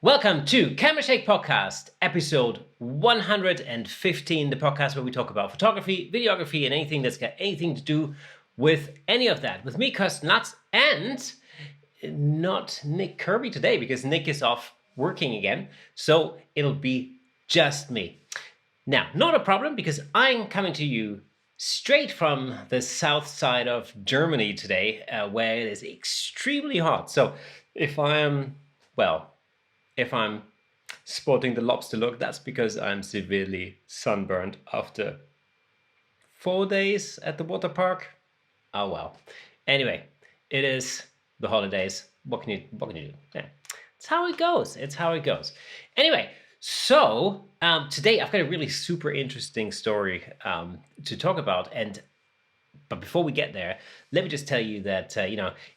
Welcome to Camera Shake Podcast, episode 115, the podcast where we talk about photography, videography, and anything that's got anything to do with any of that. With me, Kirsten Lutz, and not Nick Kirby today because Nick is off working again, so it'll be just me. Now, not a problem because I'm coming to you straight from the south side of Germany today, where it is extremely hot. So if I'm sporting the lobster look, that's because I'm severely sunburned after 4 days at the water park. Oh well. Anyway, it is the holidays. What can you do? Yeah, it's how it goes. Anyway, so today I've got a really super interesting story to talk about, but before we get there, let me just tell you that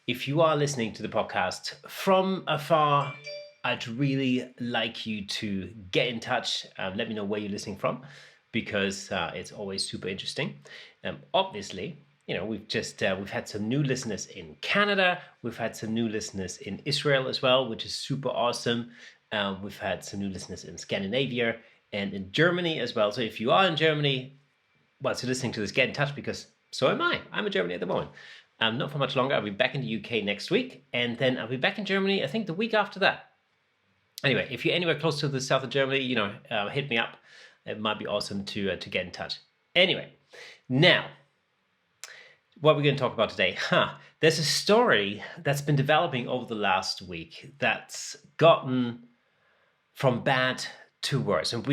if you are listening to the podcast from afar, I'd really like you to get in touch. Let me know where you're listening from, because it's always super interesting. Obviously, we've had some new listeners in Canada. We've had some new listeners in Israel as well, which is super awesome. We've had some new listeners in Scandinavia and in Germany as well. So if you are in Germany, so listening to this, get in touch, because so am I. I'm in Germany at the moment. Not for much longer. I'll be back in the UK next week, and then I'll be back in Germany, I think, the week after that. Anyway, if you're anywhere close to the south of Germany, hit me up. It might be awesome to get in touch. Anyway, now, what we're going to talk about today. There's a story that's been developing over the last week that's gotten from bad to worse. And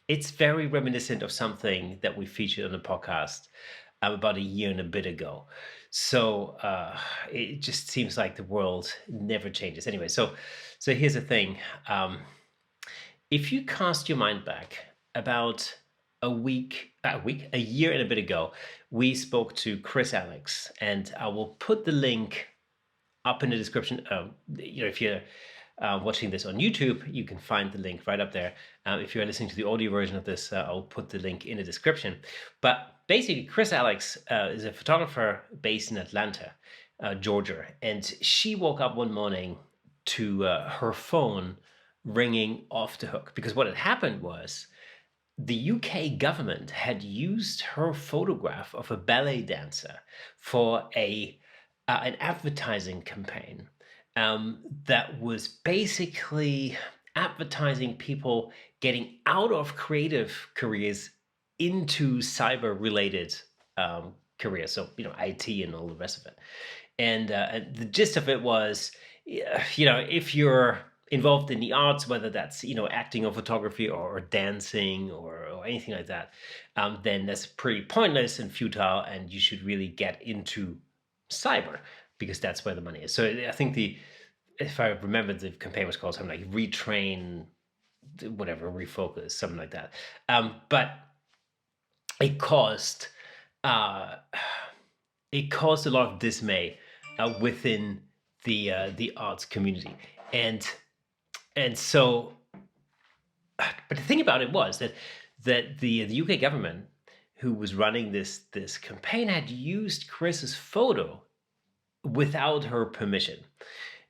it's very reminiscent of something that we featured on the podcast about a year and a bit ago. So it just seems like the world never changes. Anyway, so here's the thing. If you cast your mind back about a year and a bit ago, we spoke to Krys Alex, and I will put the link up in the description. If you're watching this on YouTube, you can find the link right up there. If you're listening to the audio version of this, I'll put the link in the description. But basically, Krys Alex is a photographer based in Atlanta, Georgia, and she woke up one morning to her phone ringing off the hook, because what had happened was the UK government had used her photograph of a ballet dancer for an advertising campaign that was basically advertising people getting out of creative careers into cyber-related careers, so IT and all the rest of it. And the gist of it was, if you're involved in the arts, whether that's acting or photography or dancing or anything like that, then that's pretty pointless and futile, and you should really get into cyber, because that's where the money is. So I think if I remember, the campaign was called something like Retrain, whatever, Refocus, something like that. But it caused a lot of dismay within the arts community, and so. But the thing about it was that the UK government, who was running this campaign, had used Krys's photo without her permission,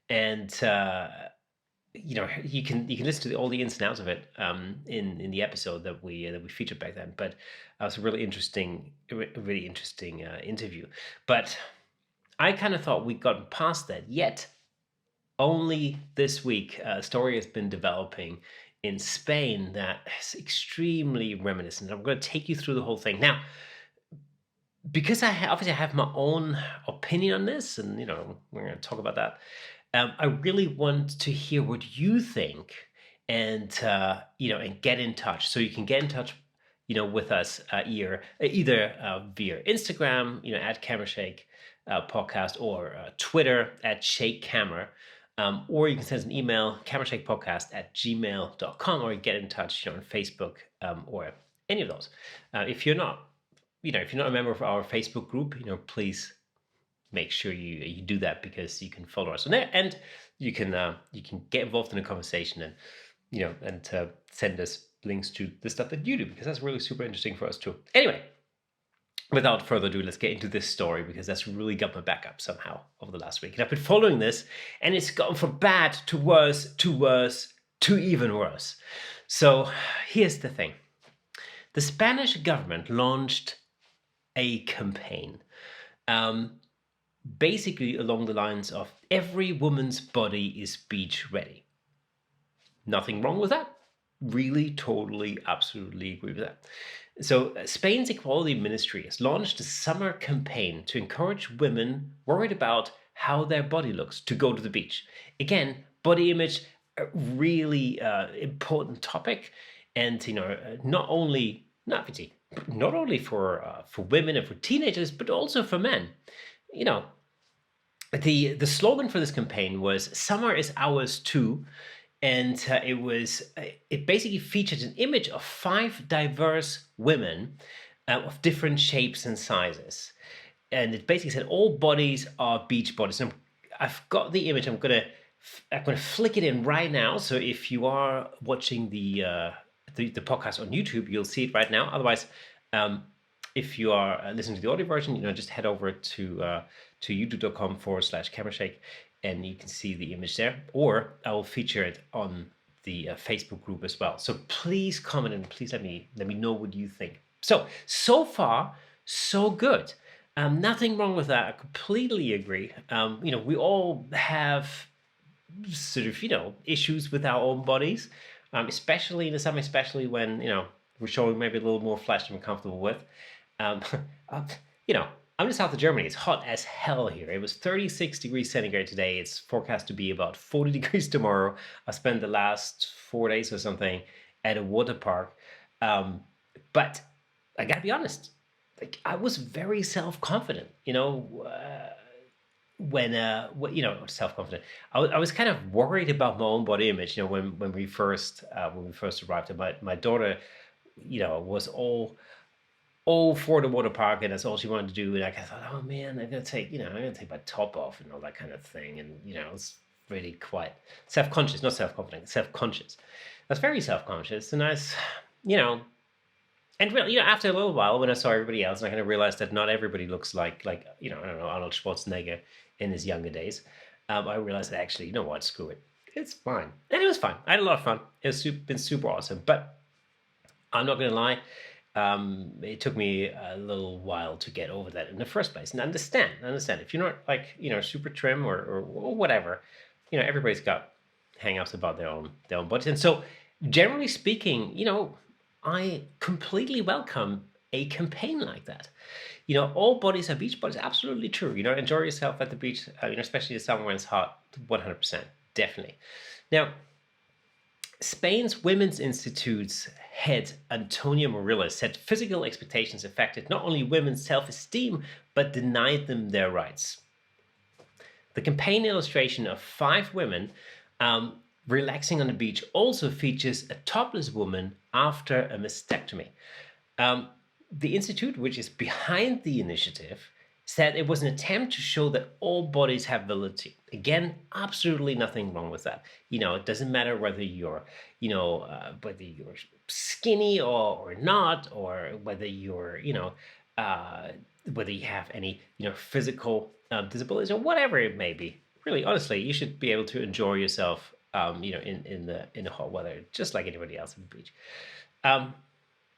and you can listen to all the ins and outs of it in the episode that we featured back then. But it was a really interesting interview. But I kind of thought we'd gotten past that. Yet only this week, a story has been developing in Spain that is extremely reminiscent. I'm going to take you through the whole thing now, because I have my own opinion on this, and we're going to talk about that. I really want to hear what you think, and and get in touch. So you can get in touch, with us either via Instagram, at Camera Shake Podcast, or Twitter at Shake Camera, or you can send us an email, camerashakepodcast@gmail.com, or you get in touch, on Facebook, or any of those. If you're not a member of our Facebook group, please make sure you do that, because you can follow us on there, and you can get involved in a conversation, and send us links to the stuff that you do, because that's really super interesting for us too. Anyway, without further ado, let's get into this story because that's really got my back up somehow over the last week. And I've been following this, and it's gone from bad to worse to worse to even worse. So here's the thing. The Spanish government launched a campaign, basically along the lines of every woman's body is beach ready. Nothing wrong with that. Really, totally, absolutely agree with that. So, Spain's Equality Ministry has launched a summer campaign to encourage women worried about how their body looks to go to the beach. Again, body image, a really important topic, and not only for women and for teenagers, but also for men. You know, the slogan for this campaign was "Summer is ours too." And it basically featured an image of 5 diverse women of different shapes and sizes, and it basically said all bodies are beach bodies. And I've got the image. I'm gonna flick it in right now. So if you are watching the podcast on YouTube, you'll see it right now. Otherwise, if you are listening to the audio version, just head over to youtube.com/camerashake. And you can see the image there, or I will feature it on the Facebook group as well. So please comment and please let me know what you think. So far, so good. Nothing wrong with that. I completely agree. We all have sort of issues with our own bodies, especially in the summer, especially when we're showing maybe a little more flesh than we're comfortable with. I'm in the south of Germany. It's hot as hell here. It was 36 degrees centigrade today. It's forecast to be about 40 degrees tomorrow. I spent the last 4 days or something at a water park. But I gotta be honest, I was very self-confident, self-confident. I was kind of worried about my own body image, when we first arrived. And my daughter, was all for the water park, and that's all she wanted to do. And I thought, oh man, I'm gonna take my top off and all that kind of thing. And it's really quite self-conscious, not self-confident, self-conscious. That's very self-conscious, and and really, after a little while, when I saw everybody else, and I kind of realized that not everybody looks like I don't know, Arnold Schwarzenegger in his younger days. I realized that actually, what, screw it, it's fine, and it was fine. I had a lot of fun. It's been super awesome, but I'm not gonna lie. It took me a little while to get over that in the first place, and understand if you're not super trim or whatever, everybody's got hang-ups about their own bodies. And so generally speaking, I completely welcome a campaign like that. All bodies are beach bodies. Absolutely true. Enjoy yourself at the beach, especially in summer when it's hot. 100%, definitely. Now, Spain's Women's Institute's head, Antonia Murillo, said physical expectations affected not only women's self-esteem, but denied them their rights. The campaign illustration of 5 women relaxing on the beach also features a topless woman after a mastectomy. The Institute, which is behind the initiative, said it was an attempt to show that all bodies have validity. Again, absolutely nothing wrong with that. It doesn't matter whether you're, whether you're skinny or not, or whether you're, whether you have any, physical disabilities or whatever it may be. Really, honestly, you should be able to enjoy yourself, in the hot weather, just like anybody else at the beach.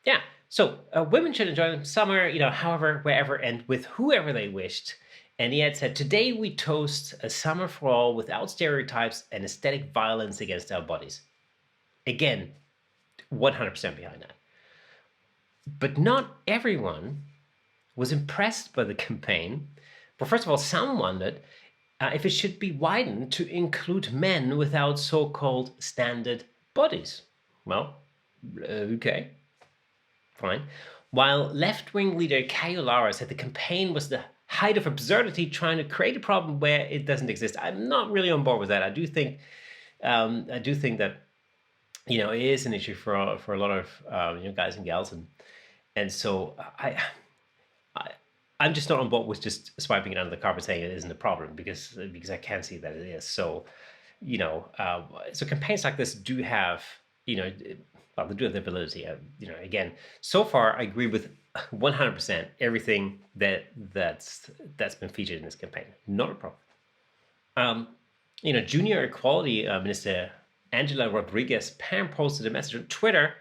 Yeah. So women should enjoy the summer, however, wherever, and with whoever they wished. And he had said, today we toast a summer for all without stereotypes and aesthetic violence against our bodies. Again, 100% behind that. But not everyone was impressed by the campaign. But first of all, some wondered if it should be widened to include men without so-called standard bodies. Well, okay. Fine. While left-wing leader Cayo Lara said the campaign was the height of absurdity, trying to create a problem where it doesn't exist. I'm not really on board with that. I do think that it is an issue for a lot of guys and gals, and so I'm just not on board with just swiping it under the carpet saying it isn't a problem, because I can see that it is. So so campaigns like this do have they do have the ability. Again, so far I agree with 100% everything that's been featured in this campaign. Not a problem. Junior Equality Minister Angela Rodriguez Pam posted a message on Twitter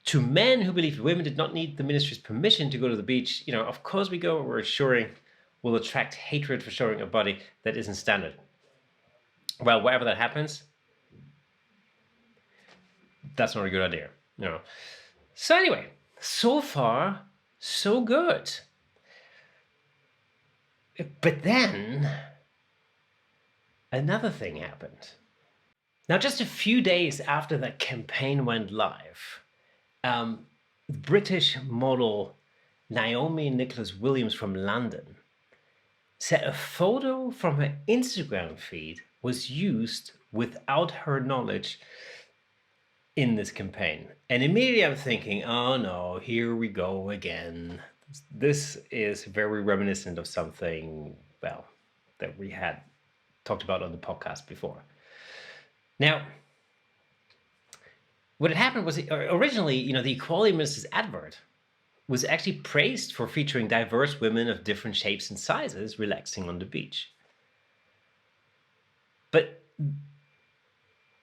to men who believed women did not need the ministry's permission to go to the beach. Of course we go. We're assuring will attract hatred for showing a body that isn't standard. Well, wherever that happens, that's not a good idea. So anyway, so far, so good. But then another thing happened. Now, just a few days after that campaign went live, British model Naomi Nicholas Williams from London said a photo from her Instagram feed was used without her knowledge in this campaign. And immediately I'm thinking, oh no, here we go again. This is very reminiscent of something, well, that we had talked about on the podcast before. Now, what had happened was originally, the Equality Minister's advert was actually praised for featuring diverse women of different shapes and sizes relaxing on the beach. But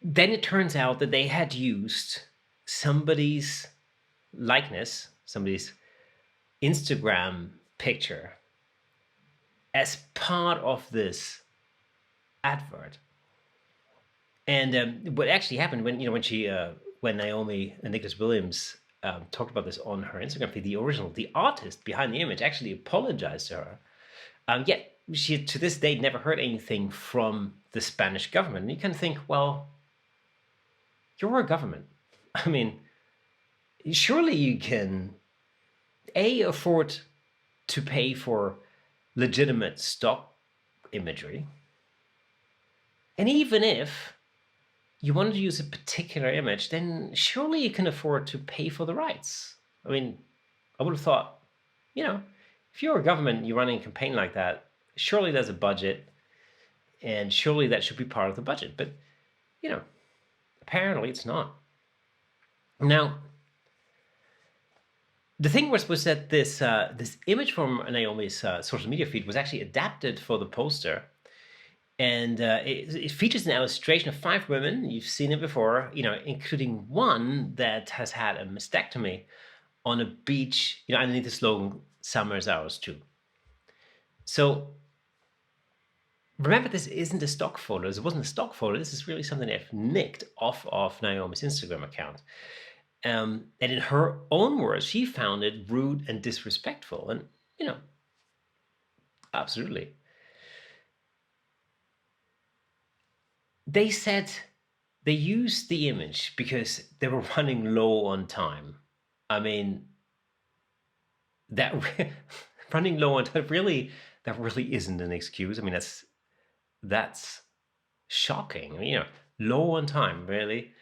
then it turns out that they had used somebody's likeness, somebody's Instagram picture as part of this advert. And what actually happened when Naomi Nicholas Williams talked about this on her Instagram feed, the artist behind the image actually apologized to her. Yet she, to this day, never heard anything from the Spanish government. And you can think, well, you're a government. I mean, surely you can, afford to pay for legitimate stock imagery. And even if you wanted to use a particular image, then surely you can afford to pay for the rights. I mean, I would have thought, if you're a government, you're running a campaign like that, surely there's a budget, and surely that should be part of the budget. But, apparently it's not. Now, the thing was that this image from Naomi's social media feed was actually adapted for the poster. And it features an illustration of 5 women. You've seen it before, including one that has had a mastectomy on a beach, underneath the slogan, "Summer is ours too." So remember, this isn't a stock photo. It wasn't a stock photo. This is really something they've nicked off of Naomi's Instagram account. And in her own words, she found it rude and disrespectful. And, absolutely. They said they used the image because they were running low on time. I mean, that running low on time that really isn't an excuse. I mean, that's shocking. Low on time, really.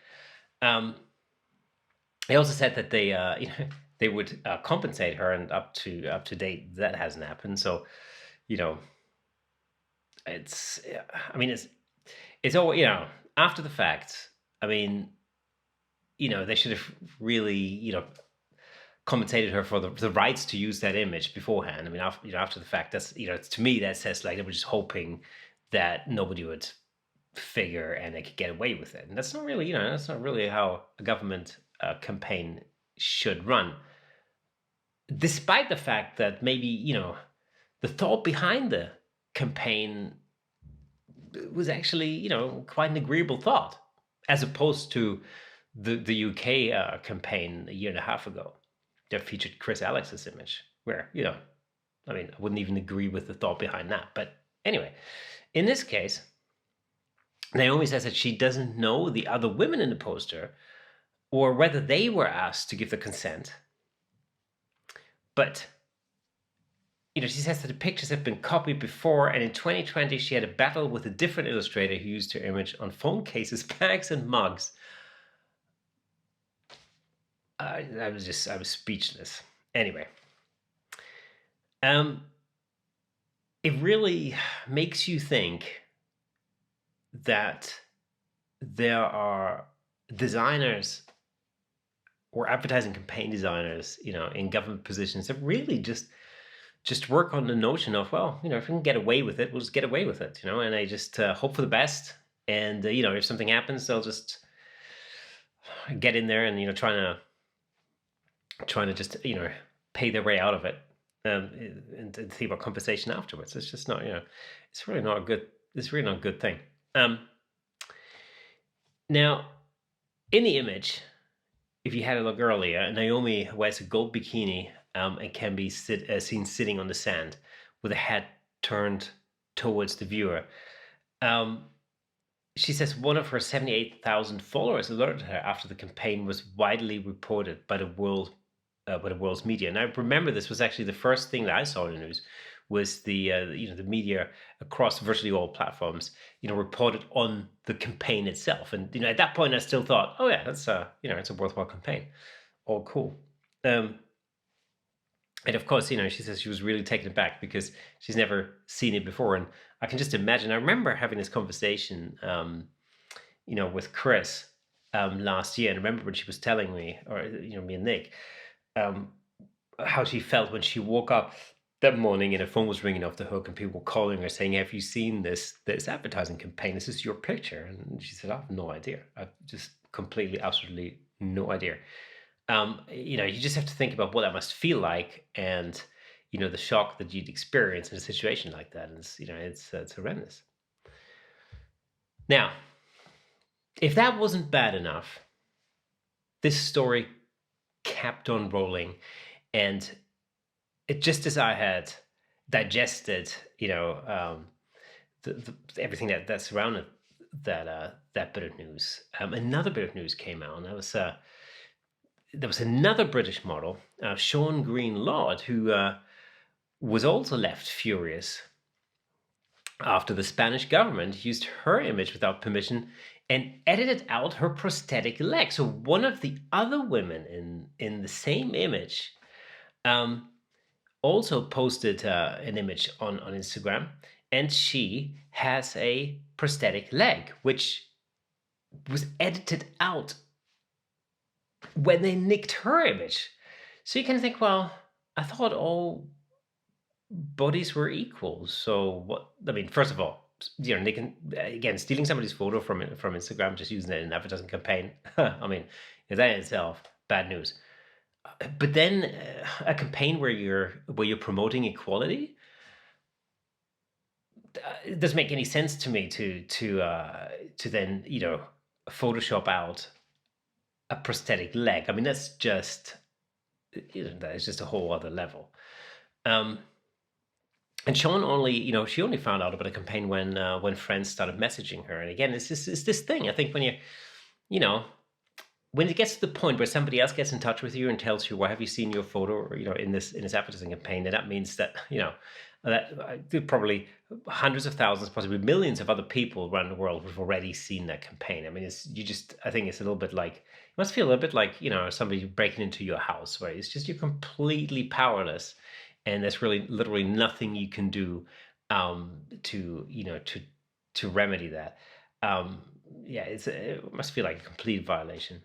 They also said that they would compensate her, and up to date that hasn't happened. So, it's all, after the fact. I mean, they should have really, compensated her for the rights to use that image beforehand. I mean, after the fact, that's, to me, that says like they were just hoping that nobody would figure and they could get away with it. And that's not really, that's not really how a government campaign should run. Despite the fact that maybe, the thought behind the campaign was actually, quite an agreeable thought, as opposed to the UK campaign a year and a half ago that featured Krys Alex's image, where, I wouldn't even agree with the thought behind that. But anyway, in this case, Naomi says that she doesn't know the other women in the poster or whether they were asked to give the consent. But she says that the pictures have been copied before, and in 2020 she had a battle with a different illustrator who used her image on phone cases, bags, and mugs. I was speechless. Anyway, it really makes you think that there are designers or advertising campaign designers, in government positions that really just work on the notion of, well, if we can get away with it, we'll just get away with it, and they just hope for the best. And if something happens, they'll just get in there and trying to just pay their way out of it, and think about compensation afterwards. It's just not it's really not a good thing. Now, in the image, if you had a look earlier, Naomi wears a gold bikini, and can be seen sitting on the sand with a head turned towards the viewer. She says one of her 78,000 followers alerted her after the campaign was widely reported by the world's media. And I remember this was actually the first thing that I saw in the news, was the the media across virtually all platforms reported on the campaign itself. And at that point I still thought, oh yeah, that's it's a worthwhile campaign, all cool. And of course, she says she was really taken aback because she's never seen it before. And I can just imagine, I remember having this conversation with Krys last year. And I remember when she was telling me, or me and Nick, how she felt when she woke up that morning and her phone was ringing off the hook and people were calling her saying, have you seen this advertising campaign? This is your picture. And she said, I have no idea. I've just completely, absolutely no idea. You just have to think about what that must feel like, and the shock that you'd experience in a situation like that. And it's horrendous. Now, if that wasn't bad enough, this story kept on rolling, and just as I had digested, everything that surrounded that bit of news, another bit of news came out, and there was another British model, Sean Green-Lloyd, who was also left furious after the Spanish government used her image without permission and edited out her prosthetic leg. So one of the other women in the same image also posted an image on Instagram, and she has a prosthetic leg, which was edited out when they nicked her image. So you can think, well, I thought all bodies were equal. So what? I mean, first of all, nicking, again, stealing somebody's photo from Instagram, just using it in an advertising campaign. I mean, that in itself, bad news. But then a campaign where you're promoting equality, it doesn't make any sense to me to then Photoshop out a prosthetic leg. I mean, that's just that is just a whole other level. And Sean she only found out about a campaign when friends started messaging her. And again, it's this thing. I think when when it gets to the point where somebody else gets in touch with you and tells you, well, have you seen your photo, or, in this advertising campaign, and that means that, that probably hundreds of thousands, possibly millions of other people around the world who've already seen that campaign. I mean, I think it's a little bit like, it must feel a little bit like, somebody breaking into your house, where it's just, you're completely powerless, and there's really literally nothing you can do to remedy that. It must feel like a complete violation.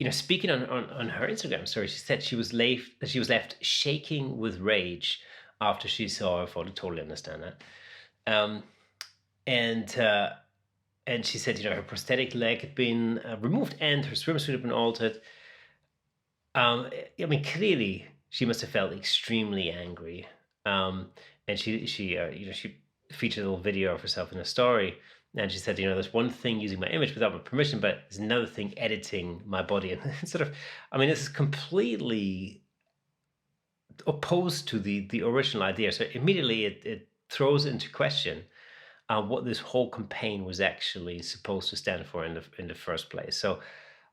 Speaking on her Instagram story, she said she was left shaking with rage after she saw her photo. Totally understand that. And she said, her prosthetic leg had been removed and her swimsuit had been altered. I mean, clearly she must have felt extremely angry. And she featured a little video of herself in a story. And she said, there's one thing using my image without my permission, but there's another thing editing my body. And sort of, I mean, this is completely opposed to the original idea. So immediately it throws into question what this whole campaign was actually supposed to stand for in the first place. So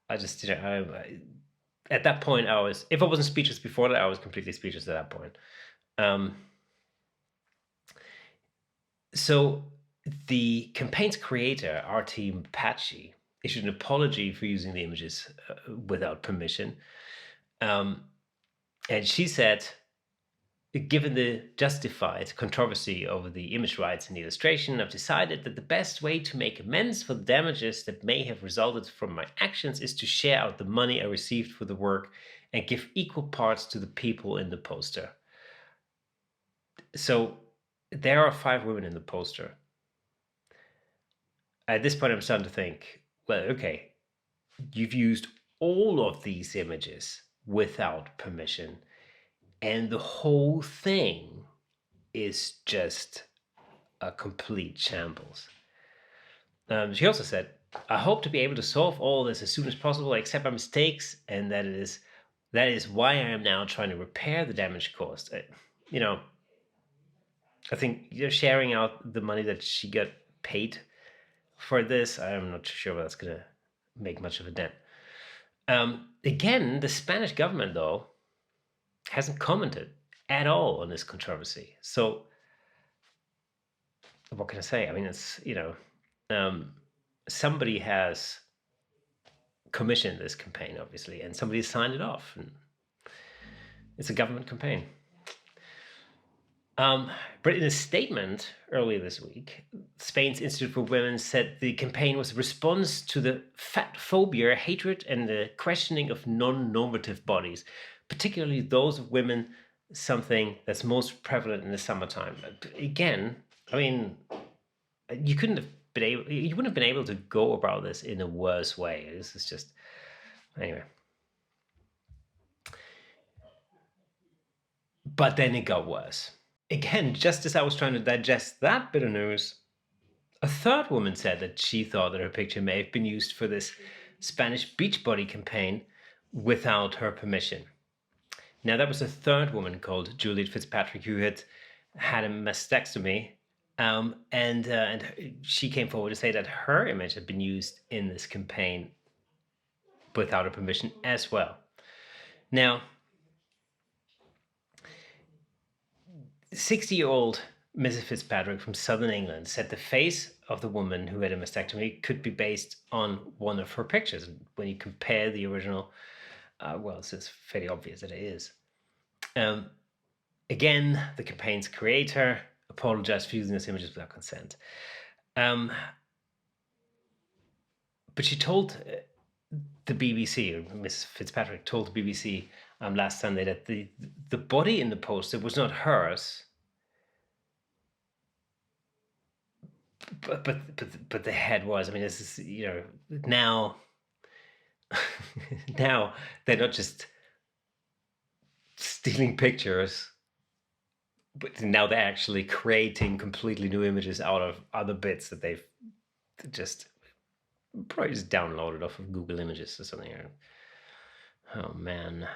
I just, at that point, if I wasn't speechless before that, I was completely speechless at that point. So the campaign's creator, RT Apache, issued an apology for using the images without permission. And she said, Given the justified controversy over the image rights in the illustration, I've decided that the best way to make amends for the damages that may have resulted from my actions is to share out the money I received for the work and give equal parts to the people in the poster. So there are 5 women in the poster. At this point, I'm starting to think, well, okay, you've used all of these images without permission, and the whole thing is just a complete shambles. She also said, I hope to be able to solve all this as soon as possible, accept my mistakes, and that is why I am now trying to repair the damage caused. You know, I think sharing out the money that she got paid for this, I'm not sure that's going to make much of a dent. Again, the Spanish government, though, hasn't commented at all on this controversy. So what can I say? I mean, it's, somebody has commissioned this campaign, obviously, and somebody signed it off. And it's a government campaign. But in a statement earlier this week, Spain's Institute for Women said the campaign was a response to the fat phobia, hatred, and the questioning of non-normative bodies, particularly those of women, something that's most prevalent in the summertime. Again, I mean, you wouldn't have been able to go about this in a worse way. This is just, anyway. But then it got worse. Again, just as I was trying to digest that bit of news, a third woman said that she thought that her picture may have been used for this Spanish Beachbody campaign without her permission. Now, that was a third woman called Juliet Fitzpatrick who had a mastectomy, and she came forward to say that her image had been used in this campaign without her permission as well. Now, 60-year-old Mrs. Fitzpatrick from southern England said the face of the woman who had a mastectomy could be based on one of her pictures. And when you compare the original, it's fairly obvious that it is. Again, the campaign's creator apologized for using these images without consent. But she told the BBC, or Mrs. Fitzpatrick told the BBC last Sunday that the body in the poster was not hers, but the head was. I mean, this is, now now they're not just stealing pictures, but now they're actually creating completely new images out of other bits that they've just probably just downloaded off of Google Images or something. Oh man.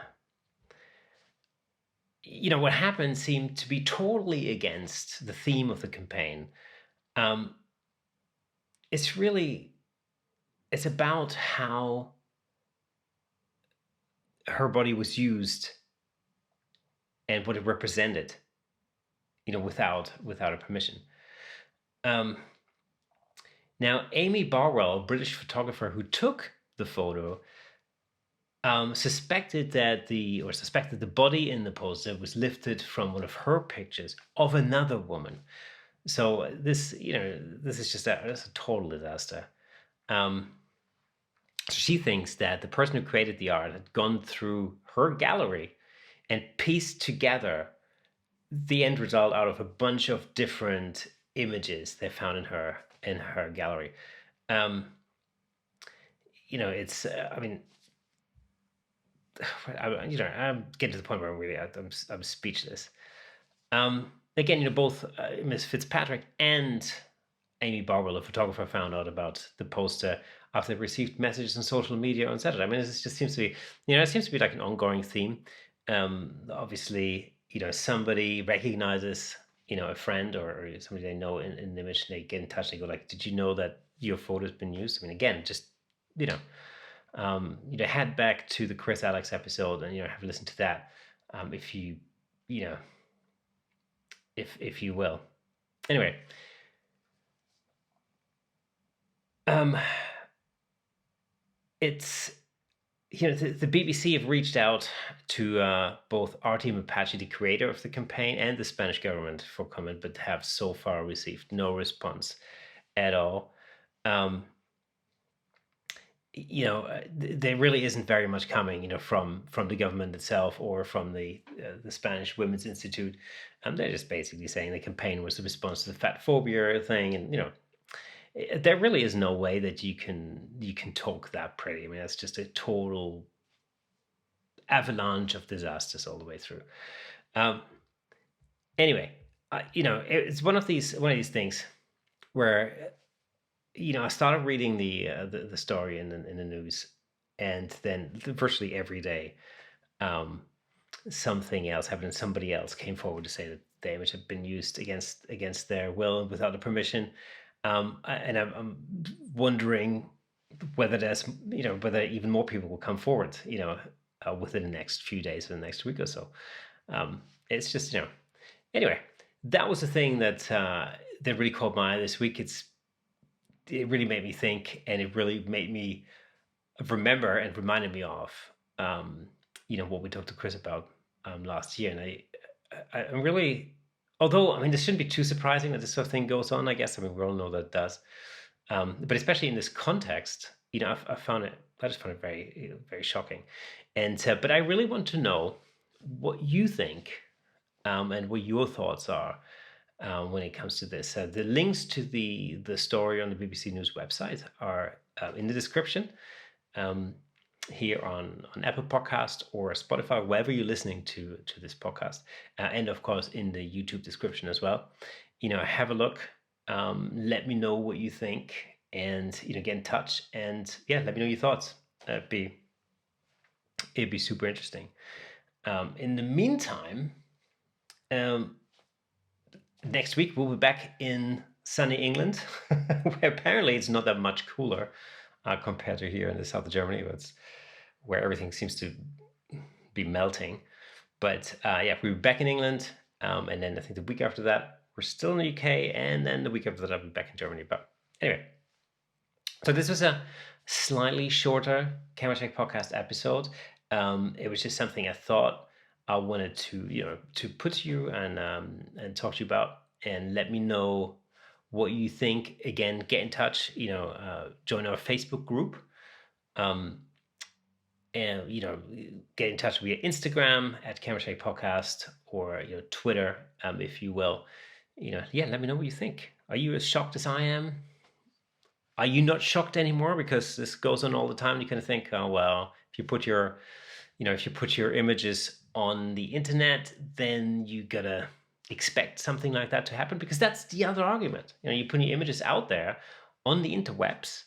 What happened seemed to be totally against the theme of the campaign. It's about how her body was used and what it represented, without her permission. Now, Amy Barwell, a British photographer who took the photo, suspected the body in the poster was lifted from one of her pictures of another woman. So this is just a total disaster. So she thinks that the person who created the art had gone through her gallery and pieced together the end result out of a bunch of different images they found in her gallery. It's I'm getting to the point where I'm speechless. Again, both Ms. Fitzpatrick and Amy Barwell, a photographer, found out about the poster after they received messages on social media on Saturday. I mean, it just seems to be, it seems to be like an ongoing theme. Obviously, somebody recognizes, a friend or somebody they know in an image, and they get in touch and they go like, did you know that your photo has been used? I mean, again, just, head back to the Krys Alex episode and, have a listen to that. If you, if you will. Anyway. It's the BBC have reached out to both Artem Apache, the creator of the campaign, and the Spanish government for comment, but have so far received no response at all. There really isn't very much coming, from the government itself or from the Spanish Women's Institute. They're just basically saying the campaign was a response to the fat phobia thing, and there really is no way that you can talk that pretty. I mean, that's just a total avalanche of disasters all the way through. Anyway, it's one of these things where I started reading the story in the news, and then virtually every day, something else happened. Somebody else came forward to say that the image had been used against their will and without the permission. And I'm wondering whether whether even more people will come forward, within the next few days or the next week or so. It's just, anyway, that was the thing that really caught my eye this week. It really made me think, and it really made me remember and reminded me of, what we talked to Krys about last year. And I'm really, although, I mean, this shouldn't be too surprising that this sort of thing goes on, I guess. I mean, we all know that it does. But especially in this context, I just found it very, very shocking. And but I really want to know what you think, and what your thoughts are when it comes to this. The links to the story on the BBC News website are in the description, here on Apple Podcast or Spotify, wherever you're listening to this podcast, and of course in the YouTube description as well. Have a look. Let me know what you think, and get in touch, and let me know your thoughts. It'd be super interesting. In the meantime, next week we'll be back in sunny England, where apparently it's not that much cooler compared to here in the south of Germany. It's where everything seems to be melting. But we'll be back in England, and then I think the week after that we're still in the UK, and then the week after that I'll be back in Germany. But anyway, so this was a slightly shorter Camera Check podcast episode. It was just something I thought I wanted to put to you and talk to you about, and let me know what you think. Again, get in touch, join our Facebook group, and get in touch via Instagram at Camera Check Podcast, or Twitter, if you will. Let me know what you think. Are you as shocked as I am? Are you not shocked anymore? Because this goes on all the time. You kind of think, oh well, if you put your images on the internet, then you gotta expect something like that to happen, because that's the other argument. You put your images out there on the interwebs,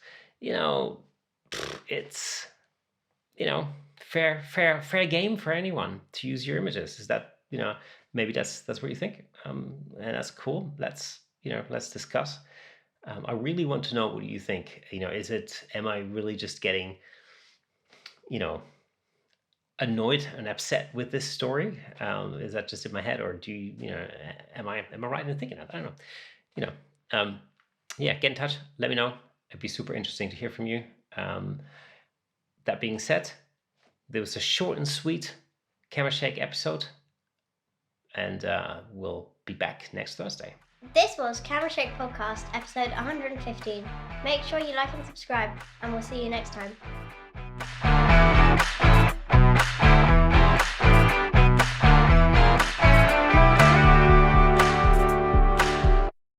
it's fair game for anyone to use your images. Is that, maybe that's what you think, and that's cool. Let's discuss. I really want to know what you think. Am I really just getting annoyed and upset with this story? Is that just in my head, or do am I right in thinking that? I don't know. Get in touch, let me know. It'd be super interesting to hear from you. That being said, there was a short and sweet Camera Shake episode, and we'll be back next Thursday. This was Camera Shake Podcast, episode 115. Make sure you like and subscribe, and we'll see you next time.